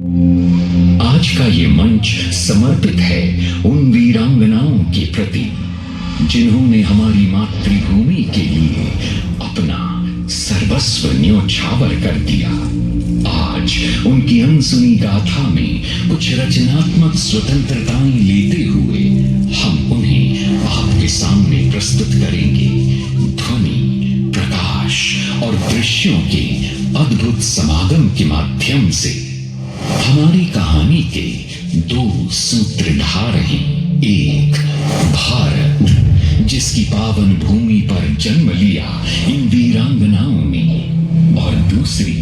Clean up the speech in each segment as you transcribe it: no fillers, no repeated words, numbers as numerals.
आज का ये मंच समर्पित है उन वीरांगनाओं के प्रति जिन्होंने हमारी मातृभूमि के लिए अपना सर्वस्व न्योछावर कर दिया। आज उनकी अनसुनी गाथा में कुछ रचनात्मक स्वतंत्रताएं लेते हुए हम उन्हें आपके सामने प्रस्तुत करेंगे। ध्वनि, प्रकाश और दृश्यों के अद्भुत समागम के माध्यम से हमारी कहानी के दो सूत्रधार हैं। एक भारत, जिसकी पावन भूमि पर जन्म लिया इन वीरांगनाओं ने, और दूसरी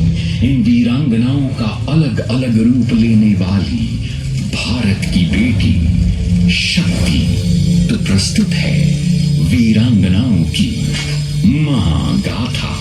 इन वीरांगनाओं का अलग अलग रूप लेने वाली भारत की बेटी शक्ति। तो प्रस्तुत है वीरांगनाओं की महागाथा।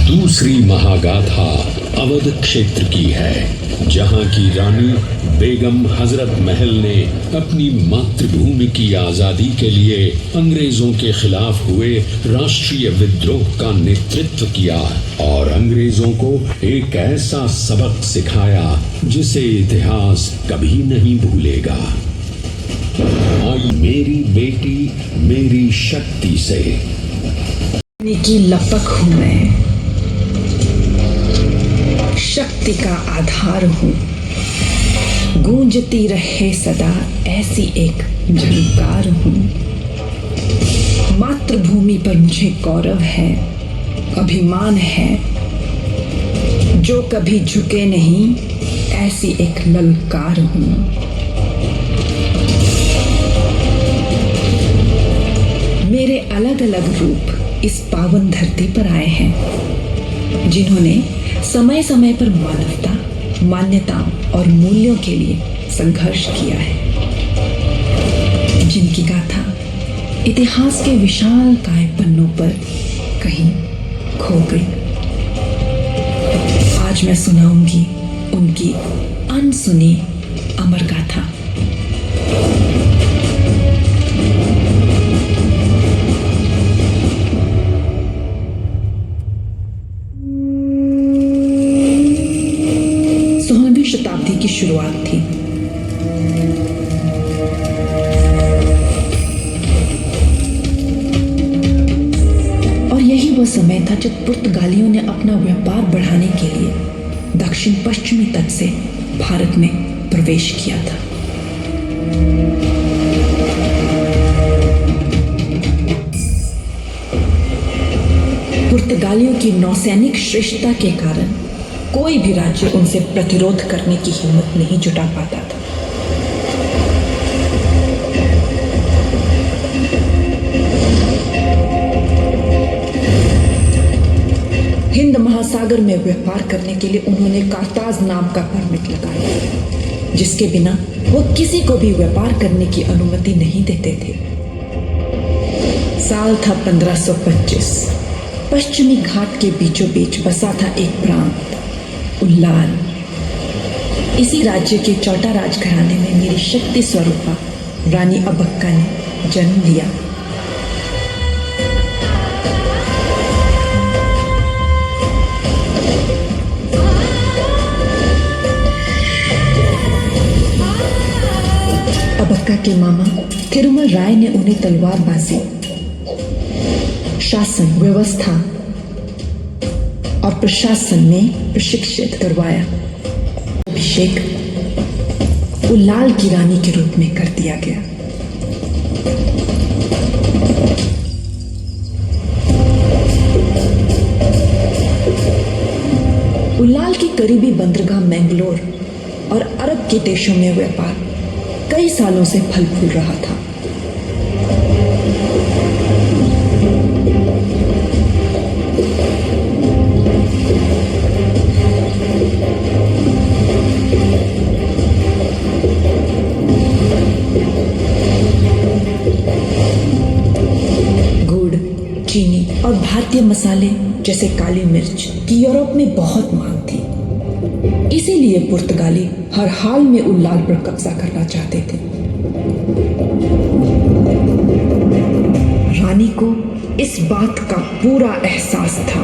दूसरी महागाथा अवध क्षेत्र की है, जहां की रानी बेगम हजरत महल ने अपनी मातृभूमि की आजादी के लिए अंग्रेजों के खिलाफ हुए राष्ट्रीय विद्रोह का नेतृत्व किया और अंग्रेजों को एक ऐसा सबक सिखाया जिसे इतिहास कभी नहीं भूलेगा। आई मेरी बेटी मेरी शक्ति से की लपक हूं मैं, शक्ति का आधार हूं, गूंजती रहे सदा ऐसी एक झंकार हूं। मातृभूमि पर मुझे गौरव है, अभिमान है, जो कभी झुके नहीं ऐसी एक ललकार हूं। मेरे अलग अलग रूप इस पावन धरती पर आए हैं, जिन्होंने समय समय पर मानवता, मान्यताओं और मूल्यों के लिए संघर्ष किया है, जिनकी गाथा इतिहास के विशाल काय पन्नों पर कहीं खो गई। आज मैं सुनाऊंगी उनकी अनसुनी अमर गाथा। शताब्दी की शुरुआत थी। और यही वह समय था जब पुर्तगालियों ने अपना व्यापार बढ़ाने के लिए दक्षिण पश्चिमी तट से भारत में प्रवेश किया था। पुर्तगालियों की नौसैनिक श्रेष्ठता के कारण कोई भी राज्य उनसे प्रतिरोध करने की हिम्मत नहीं जुटा पाता था। हिंद महासागर में व्यापार करने के लिए उन्होंने कार्ताज नाम का परमिट लगाया, जिसके बिना वो किसी को भी व्यापार करने की अनुमति नहीं देते थे। साल था 1525। पश्चिमी घाट के बीचों बीच बसा था एक प्रांत उल्लाल। इसी राज्य के चौटा राजघराने में मेरी शक्ति स्वरूपा रानी अबक्का ने जन्म लिया। अबक्का के मामा थिरुमल राय ने उन्हें तलवारबाजी, शासन व्यवस्था और प्रशासन में प्रशिक्षित करवाया। अभिषेक उल्लाल की रानी के रूप में कर दिया गया। उल्लाल की करीबी बंदरगाह मैंगलोर और अरब के देशों में व्यापार कई सालों से फल फूल रहा था। चीनी और भारतीय मसाले जैसे काली मिर्च की यूरोप में बहुत मांग थी। इसीलिए पुर्तगाली हर हाल में उल्लाल पर कब्जा करना चाहते थे। को इस बात का पूरा एहसास था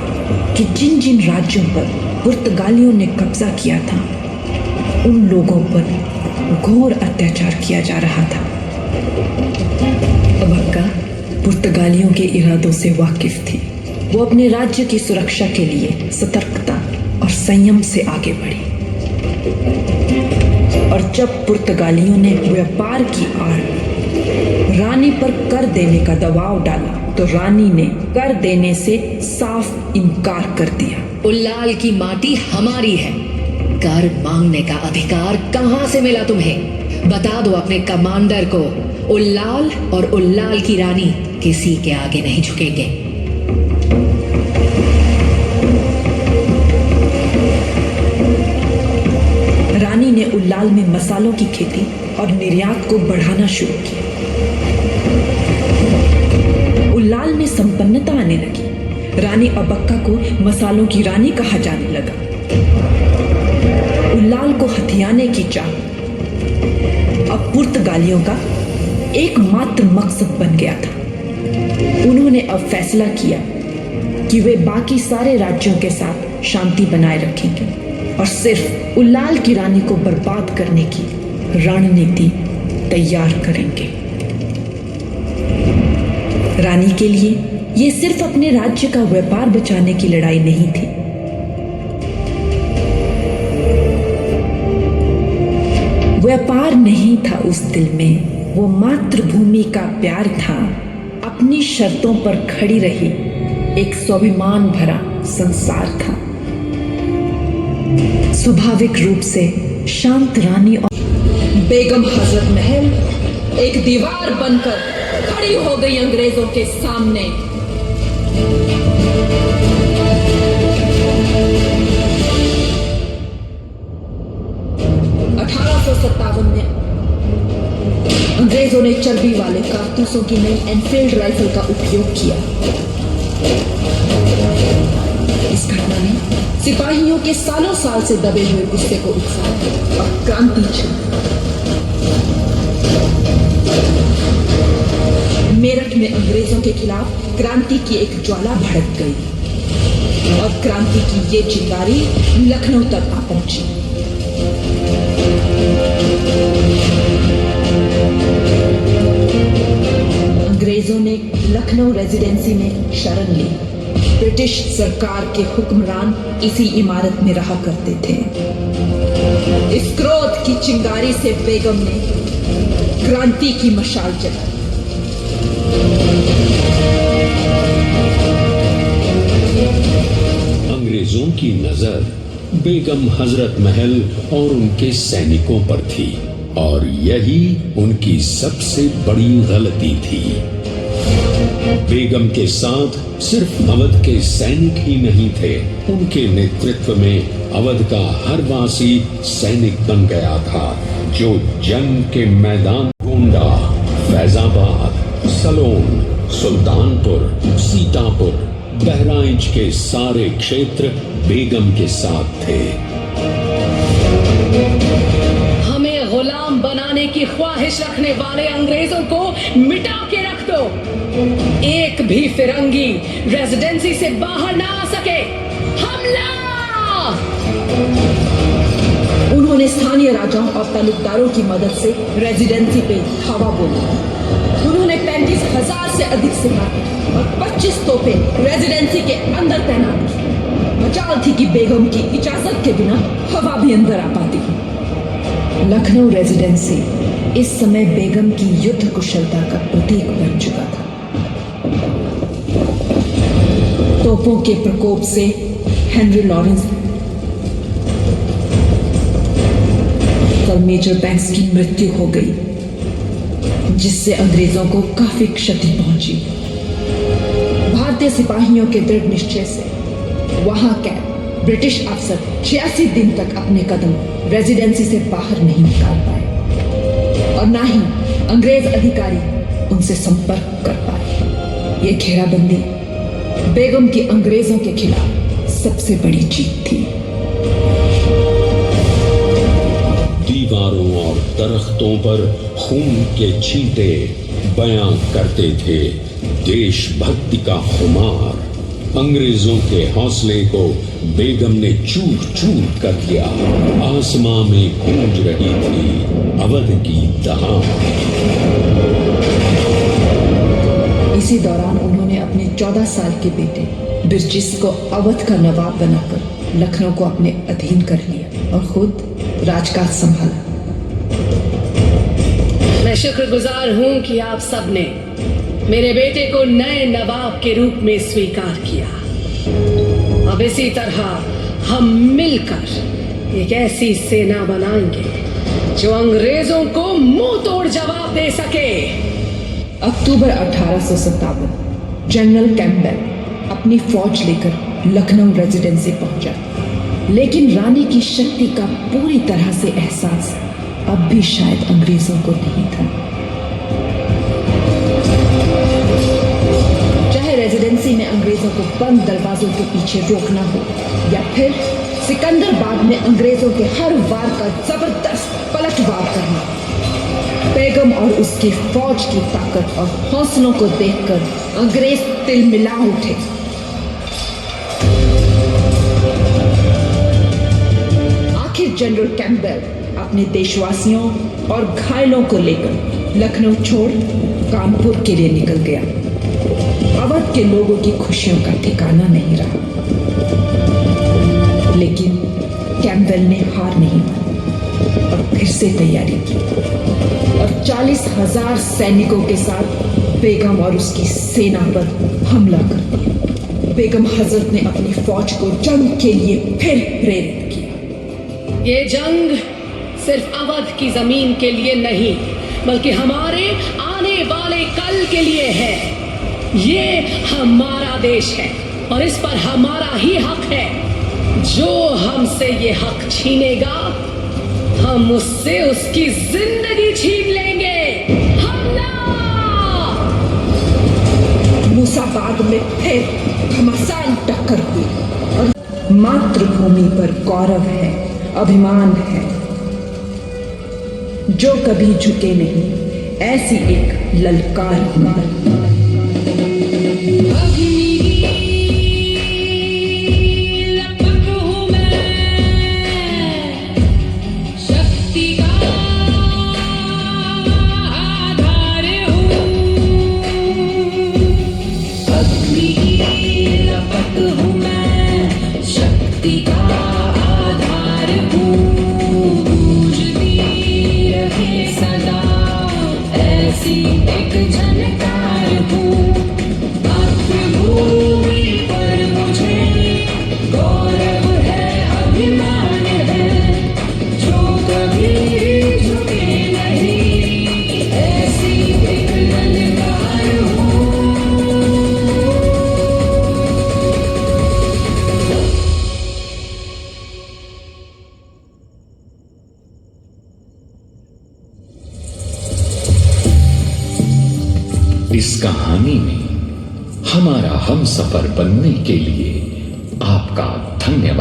कि जिन जिन राज्यों पर पुर्तगालियों ने कब्जा किया था, उन लोगों पर घोर अत्याचार किया जा रहा था। अबक्का पुर्तगालियों के इरादों से वाकिफ थी। वो अपने राज्य की सुरक्षा के लिए सतर्कता और संयम से आगे बढ़ी। और जब पुर्तगालियों ने व्यापार की आड़ रानी पर कर देने का दबाव डाला तो रानी ने कर देने से साफ इनकार कर दिया। उल्लाल की माटी हमारी है, कर मांगने का अधिकार कहां से मिला तुम्हें? बता दो अपने कमांडर को। उल्लाल और उल्लाल की रानी किसी के आगे नहीं झुकेंगे। रानी ने उल्लाल में मसालों की खेती और निर्यात को बढ़ाना शुरू किया। उल्लाल में संपन्नता आने लगी। रानी अबक्का को मसालों की रानी कहा जाने लगा। उल्लाल को हथियाने की चाह अब पुर्तगालियों का एकमात्र मकसद बन गया था। उन्होंने अब फैसला किया कि वे बाकी सारे राज्यों के साथ शांति बनाए रखेंगे और सिर्फ उल्लाल की रानी को बर्बाद करने की रणनीति तैयार करेंगे। रानी के लिए ये सिर्फ अपने राज्य का व्यापार बचाने की लड़ाई नहीं थी। व्यापार नहीं था उस दिल में, वो मातृभूमि का प्यार था। अपनी शर्तों पर खड़ी रही एक स्वाभिमान भरा संसार था। स्वाभाविक रूप से शांत रानी और बेगम हजरत महल एक दीवार बनकर खड़ी हो गई अंग्रेजों के सामने। में अंग्रेजों ने चर्बी वाले कारतूसों की नई एनफील्ड राइफल का उपयोग किया। इस घटना ने सिपाहियों के सालों साल से दबे हुए गुस्से को उकसाया और क्रांति छिड़ी। मेरठ में अंग्रेजों के खिलाफ क्रांति की एक ज्वाला भड़क गई और क्रांति की ये चिंगारी लखनऊ तक आ पहुंची। अंग्रेजों ने लखनऊ रेजिडेंसी में शरण ली। ब्रिटिश सरकार के हुक्मरान इसी इमारत में रहा करते थे। इस क्रोध की चिंगारी से बेगम ने क्रांति की मशाल जलाई। अंग्रेजों की नजर बेगम हजरत महल और उनके सैनिकों पर थी और यही उनकी सबसे बड़ी गलती थी। बेगम के साथ सिर्फ अवध के सैनिक ही नहीं थे, उनके नेतृत्व में अवध का हर वासी सैनिक बन गया था, जो जंग के मैदान गोंडा, फैजाबाद, सलोन, सुल्तानपुर, सीतापुर, बहराइच के सारे क्षेत्र बेगम के साथ थे। हमें गुलाम बनाने की ख्वाहिश रखने वाले अंग्रेजों को मिटा के रख दो। एक भी फिरंगी रेजिडेंसी से बाहर ना आ सके। हमला! उन्होंने स्थानीय राजाओं और तालुकदारों की मदद से रेजिडेंसी पे धावा बोला। उन्होंने 35,000 से अधिक सिपाही और 25 तोपें रेजिडेंसी के अंदर तैनात की। मजाल थी कि बेगम की इजाजत के बिना हवा भी अंदर आ पाती। लखनऊ रेजिडेंसी इस समय बेगम की युद्ध कुशलता का प्रतीक बन चुका था। तोपों के प्रकोप से हेनरी लॉरेंस मेजर बैंक्स की मृत्यु हो गई, जिससे अंग्रेजों को काफी क्षति पहुंची। भारतीय सिपाहियों के दृढ़ निश्चय से वहां कैद ब्रिटिश अफसर 86 दिन तक अपने कदम रेजिडेंसी से बाहर नहीं निकाल पाए और ना ही अंग्रेज अधिकारी उनसे संपर्क कर पाए। ये घेराबंदी बेगम की अंग्रेजों के खिलाफ सबसे बड़ी जीत थी। दीवारों और दरख्तों पर खून के छींटे बयां करते थे देशभक्ति का खुमार। अंग्रेजों के हौसले को बेगम ने चूर चूर कर दिया। आसमां में गूंज रही थी अवध की दहाड़। इसी दौरान उन्होंने अपने 14 साल के बेटे बिरजिस को अवध का नवाब बनाकर लखनऊ को अपने अधीन कर लिया और खुद राजकाज संभाला। मैं शुक्रगुजार हूं कि आप सबने मेरे बेटे को नए नवाब के रूप में स्वीकार किया। अब इसी तरह हम मिलकर एक ऐसी सेना बनाएंगे जो अंग्रेजों को मुंह तोड़ जवाब दे सके। अक्टूबर 1857 जनरल कैंपबेल अपनी फौज लेकर लखनऊ रेजिडेंसी पहुंचा, लेकिन रानी की शक्ति का पूरी तरह से एहसास अब भी शायद अंग्रेजों को नहीं था। चाहे रेजिडेंसी में अंग्रेजों को बंद दरवाजों के पीछे रोकना हो या फिर सिकंदराबाद में अंग्रेजों के हर वार का जबरदस्त पलटवार करना, बेगम और उसकी फौज की ताकत और हौसलों को देखकर अंग्रेज तिलमिला उठे। आखिर जनरल कैंपबेल अपने देशवासियों और घायलों को लेकर लखनऊ छोड़ कानपुर के लिए निकल गया। अवध के लोगों की खुशियों का ठिकाना नहीं रहा, लेकिन कैंपबेल ने हार नहीं मानी और फिर से तैयारी की और 40,000 सैनिकों के साथ बेगम और उसकी सेना पर हमला कर दिया। बेगम हजरत ने अपनी फौज को जंग के लिए फिर प्रेरित किया। ये जंग सिर्फ अवध की जमीन के लिए नहीं, बल्कि हमारे आने वाले कल के लिए है। ये हमारा देश है और इस पर हमारा ही हक है। जो हमसे ये हक छीनेगा, हम उससे उसकी जिंदगी छीन लेंगे। हमला! मुसाबाद में फिर घमासान टक्कर हुई और मातृभूमि पर गौरव है, अभिमान है, जो कभी झुके नहीं, ऐसी एक ललकार हुई। इस कहानी में हमारा हमसफर बनने के लिए आपका धन्यवाद।